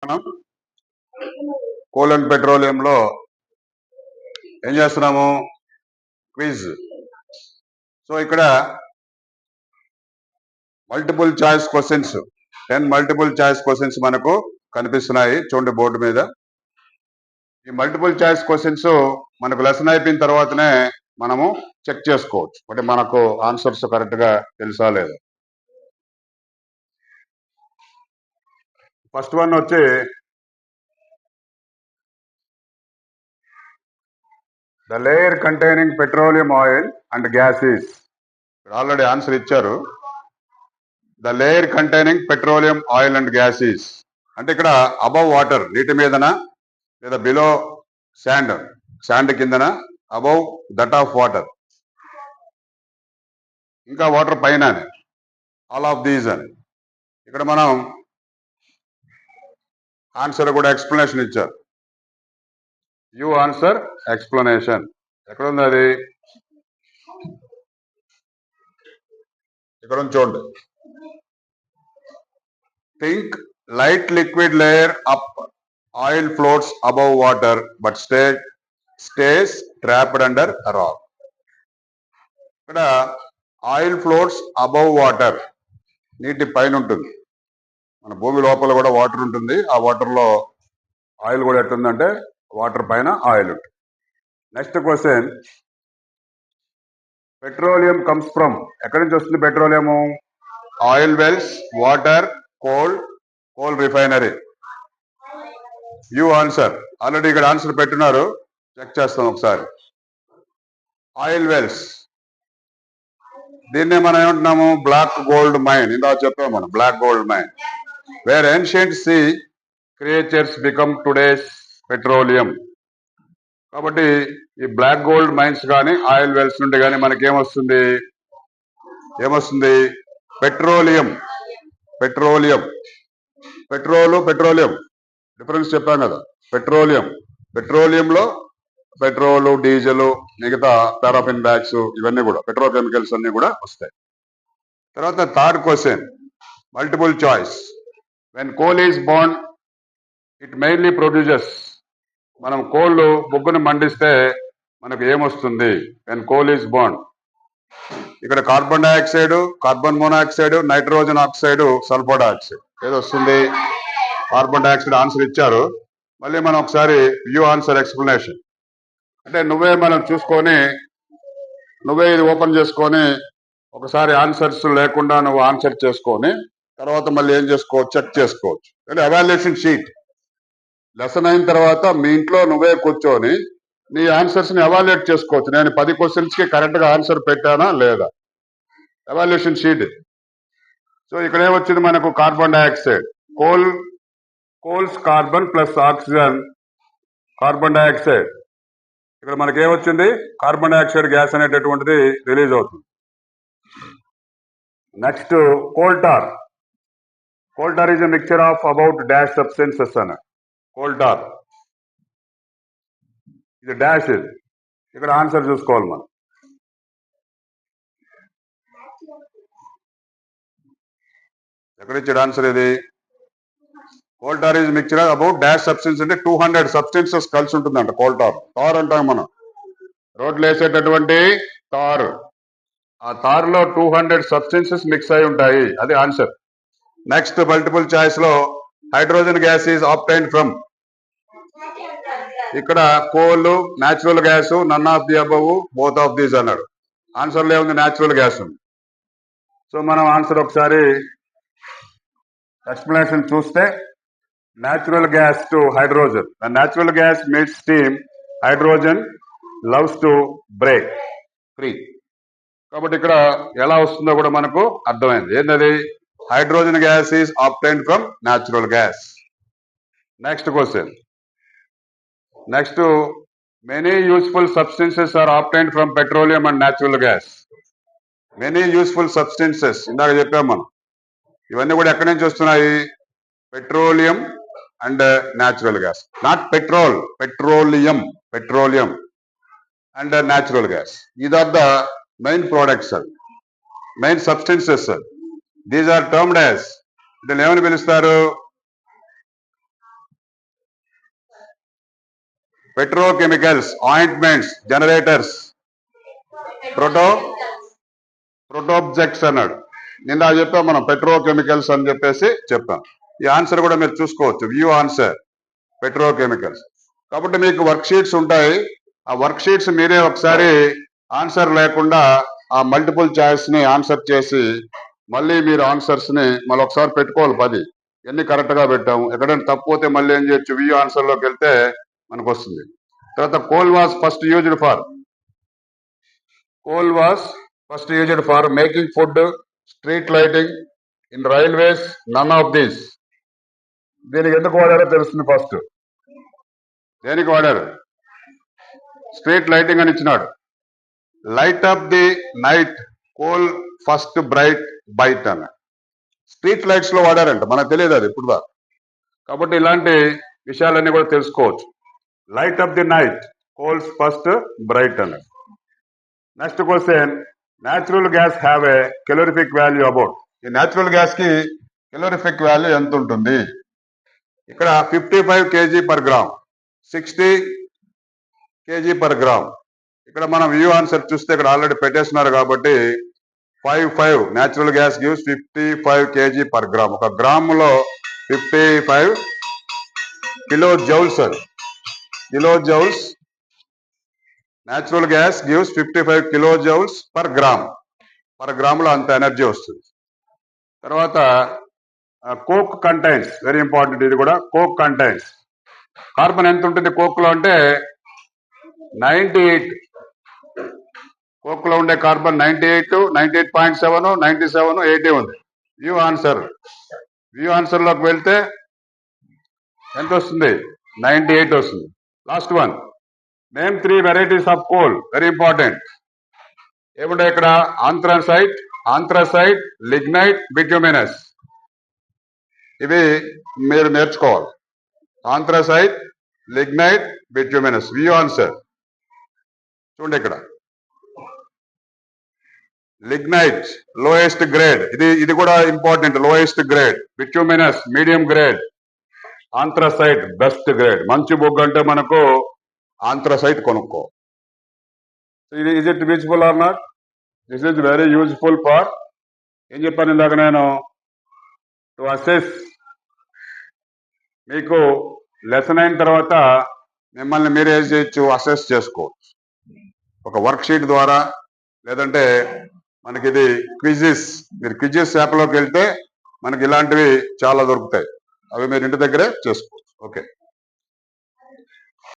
మనం coal and పెట్రోలియంలో ఏం చేస్తున్నాము? క్విజ్. సో ఇక్కడ multiple choice questions 10 multiple choice questions మనకు కనిపిస్తున్నాయి చూడండి బోర్డు మీద. ఈ మల్టిపుల్ చాయిస్ క్వశ్చన్స్ మనకు లెసన్ అయిపోయిన తర్వాతనే మనము చెక్ చేసుకోవచ్చు అంటే మనకు ఆన్సర్స్ కరెక్ట్ గా తెలుసా లేదా. ఫస్ట్ వన్ వచ్చి the layer containing petroleum oil and gases. Already answer ఇచ్చారు. The layer containing petroleum oil and gases అంటే ఇక్కడ అబవ్ వాటర్ నీటి మీదన లేదా బిలో శాండ్ కిందన అబవ్ దట్ ఆఫ్ వాటర్ ఇంకా వాటర్ పైన ఆల్ ఆఫ్ దీస్ అని ఇక్కడ మనం ఆన్సర్ కూడా ఎక్స్ప్లెనేషన్ ఇచ్చారు. యూ ఆన్సర్ ఎక్స్ప్లెనేషన్ ఎక్కడ ఉంది అది? ఇక్కడ చూడండి. Think light liquid layer up oil floats above water but stays trapped under rock. ఇక్కడ ఆయిల్ ఫ్లోట్స్ అబవ్ వాటర్ నీటి పైన ఉంటుంది. మన భూమి లోపల కూడా వాటర్ ఉంటుంది. ఆ వాటర్ లో ఆయిల్ కూడా ఎట్టుందంటే వాటర్ పైన ఆయిల్ ఉంటుంది. Next question, petroleum comes from ఎక్కడి నుంచి వస్తుంది petroleum? Oil wells, water, coal refinery. You answer already ఇక్కడ ఆన్సర్ పెట్టున్నారు, చెక్ చేస్తాం ఒకసారి. ఆయిల్ వెల్స్ దీన్నే మనం ఏమంటున్నాము? Black gold mine. ఇందాక చెప్పాము మనం black gold mine where ancient sea creatures become today's petroleum. కాబట్టి ఈ బ్లాక్ గోల్డ్ మైన్స్ కానీ ఆయిల్ వెల్స్ నుండి కానీ మనకి ఏమొస్తుంది? పెట్రోలియం. పెట్రోలియం డిఫరెన్స్ చెప్పాం కదా. పెట్రోలియంలో పెట్రోలు, డీజిల్, మిగతా పారాఫిన్ బ్యాగ్స్ ఇవన్నీ కూడా పెట్రోకెమికల్స్ అన్ని కూడా వస్తాయి. తర్వాత third question, multiple choice. When coal is burn it mainly produces. మనం కోళ్ళు బొగ్గును మండిస్తే మనకు ఏమొస్తుంది? వెన్ కోల్ ఈజ్ బర్న్ ఇక్కడ carbon dioxide, carbon monoxide, nitrogen oxide, sulphur dioxide ఏదో వస్తుంది. కార్బన్ డైఆక్సైడ్ ఆన్సర్ ఇచ్చారు. మళ్ళీ మనం ఒకసారి వ్యూ ఆన్సర్ ఎక్స్ప్లెనేషన్ అంటే మనం చూసుకొని నువ్వే ఇది ఓపెన్ చేసుకొని ఒకసారి ఆన్సర్స్ లేకుండా నువ్వు ఆన్సర్ చేసుకొని తర్వాత మళ్ళీ ఏం చేసుకోవచ్చు? చెక్ చేసుకోవచ్చు. అంటే ఎవాల్యుయేషన్ షీట్ లెసన్ అయిన తర్వాత మీ ఇంట్లో నువ్వే కూర్చొని నీ ఆన్సర్స్ ని ఎవాల్యుయేట్ చేసుకోవచ్చు. నేను 10 క్వశ్చన్స్ కి కరెక్ట్ గా ఆన్సర్ పెట్టానా లేదా, ఎవాల్యుయేషన్ షీట్. సో ఇక్కడ ఏమొచ్చింది మనకు? Carbon dioxide, coals carbon plus oxygen carbon dioxide. ఇక్కడ మనకి ఏమొచ్చింది? కార్బన్ డైఆక్సైడ్ గ్యాస్ అనేటటువంటిది రిలీజ్ అవుతుంది. Next coal tar is a mixture of about dash substances అన్న. కోల్ టార్ ఇది డాష్. ఇది ఇక్కడ ఆన్సర్ చూసుకోవాలి మనం. ఎక్కడిచ్చాడు ఆన్సర్? ఇది coal tar is mixture about dash substance అంటే 200 సబ్స్టెన్సెస్ కలిసి ఉంటుందంట కోల్ టార్ అంటాం మనం. రోడ్లు వేసేటటువంటి తార్, ఆ తార్లో 200 సబ్స్టెన్సెస్ మిక్స్ అయి ఉంటాయి. అది ఆన్సర్. నెక్స్ట్ మల్టిపుల్ చాయిస్ లో hydrogen gas is obtained from. ఇక్కడ coal, natural gas, none of the above, both of these అన్నాడు. ఆన్సర్లో ఏముంది? న్యాచురల్ గ్యాస్ ఉంది. సో మనం ఆన్సర్ ఒకసారి ఎక్స్ప్లెనేషన్ చూస్తే, natural gas to hydrogen. Natural gas meets steam, hydrogen loves to break free. కాబట్టి ఇక్కడ ఎలా వస్తుందో కూడా మనకు అర్థమైంది. ఏంటది? Hydrogen gas is obtained from natural gas. Next question. Next, many useful substances are obtained from petroleum and natural gas. Many useful substances ఇందాక చెప్పాం మనం. ఇవన్నీ కూడా ఎక్కడి నుంచి వస్తున్నాయి? Petroleum and natural gas. Not petroleum and natural gas. These are the main products, main substances. These are termed as, వీటిని ఏమని పిలుస్తారు? పెట్రోకెమికల్స్, ఆయింట్మెంట్స్, జనరేటర్స్, ప్రోటోబ్జెక్ట్స్ అన్నాడు. నిన్న చెప్పాం మనం పెట్రోకెమికల్స్ అని చెప్పేసి చెప్పాం. ఈ ఆన్సర్ కూడా మీరు చూసుకోవచ్చు, వ్యూ ఆన్సర్ పెట్రోకెమికల్స్. కాబట్టి మీకు వర్క్ షీట్స్ ఉంటాయి. ఆ వర్క్ షీట్స్ మీరే ఒకసారి ఆన్సర్ లేకుండా ఆ మల్టిపుల్ చాయిస్ ని ఆన్సర్ చేసి మళ్ళీ మీరు ఆన్సర్స్ ని మళ్ళీ ఒకసారి పెట్టుకోవాలి. 10 ఎన్ని కరెక్ట్ గా పెట్టాము. ఎక్కడైనా తప్పు పోతే మళ్ళీ ఏం చేయొచ్చు, వ్యూ ఆన్సర్ లోకి వెళ్తే మనకు వస్తుంది. తర్వాత coal was first used for making food, street lighting, in railways, none of these. దీనికి ఎందుకు వాడారో తెలుస్తుంది. ఫస్ట్ దేనికి వాడారు? స్ట్రీట్ లైటింగ్ అని ఇచ్చినాడు. Light up the night, coal first bright bite అన్న స్ట్రీట్ లైట్స్ లో వాడారంట. మనకు తెలియదు అది ఇప్పుడు దాకా. కాబట్టి ఇలాంటి విషయాలన్నీ కూడా తెలుసుకోవచ్చు. Light up the night, coals first bright అన్న. Next question, natural gas have a calorific value about. ఈ న్యాచురల్ గ్యాస్ కి కెలోరిఫిక్ వాల్యూ ఎంత ఉంటుంది? ఇక్కడ 55 kg per gram, 60 kg per gram. ఇక్కడ మనం వ్యూ ఆన్సర్ చూస్తే ఇక్కడ ఆల్రెడీ పెట్టేస్తున్నారు కాబట్టి 55 natural gas gives 55 kg per gram. ఒక గ్రాములో 55 kilo joules. Kilo joules. Natural gas gives 55 kilo joules per gram. Per గ్రాములో అంత ఎనర్జీ వస్తుంది. తర్వాత కోక్ కంటైన్స్, వెరీ ఇంపార్టెంట్ ఇది కూడా. కోక్ కంటైన్స్ కార్బన్ ఎంత ఉంటుంది కోక్ లో అంటే 98. కోక్ లో ఉండే కార్బన్ 98, 98.7, 97, 80 ఉంది. వ్యూ ఆన్సర్ లోకి వెళ్తే ఎంత వస్తుంది? 98 వస్తుంది. Last one, name 3 varieties of coal. Very important. ఏముంటాయి ఇక్కడ? Anthracite, lignite, bituminous. ఇవి మీరు నేర్చుకోవాలి. Anthracite, lignite, bituminous. View answer చూడండి ఇక్కడ. లిగ్నైట్ లోయెస్ట్ గ్రేడ్, ఇది కూడా important. Lowest grade. Bituminous medium grade. Anthracite best grade. మంచి బొగ్గు అంటే మనకు ఆంథ్రసైట్ కొనుక్కో. Is it useful or not? This is very useful for, ఏం చెప్పాను ఇందాక నేను, టు అసెస్. మీకు లెసన్ అయిన తర్వాత మిమ్మల్ని మీరు ఏం చేయొచ్చు, అసెస్ చేసుకోవచ్చు. ఒక వర్క్ షీట్ ద్వారా, లేదంటే మనకి ఇది క్విజెస్. మీరు క్విజెస్ యాప్లోకి వెళ్తే మనకి ఇలాంటివి చాలా దొరుకుతాయి. అవి మీరు ఇంటి దగ్గరే చేసుకోవచ్చు. ఓకే.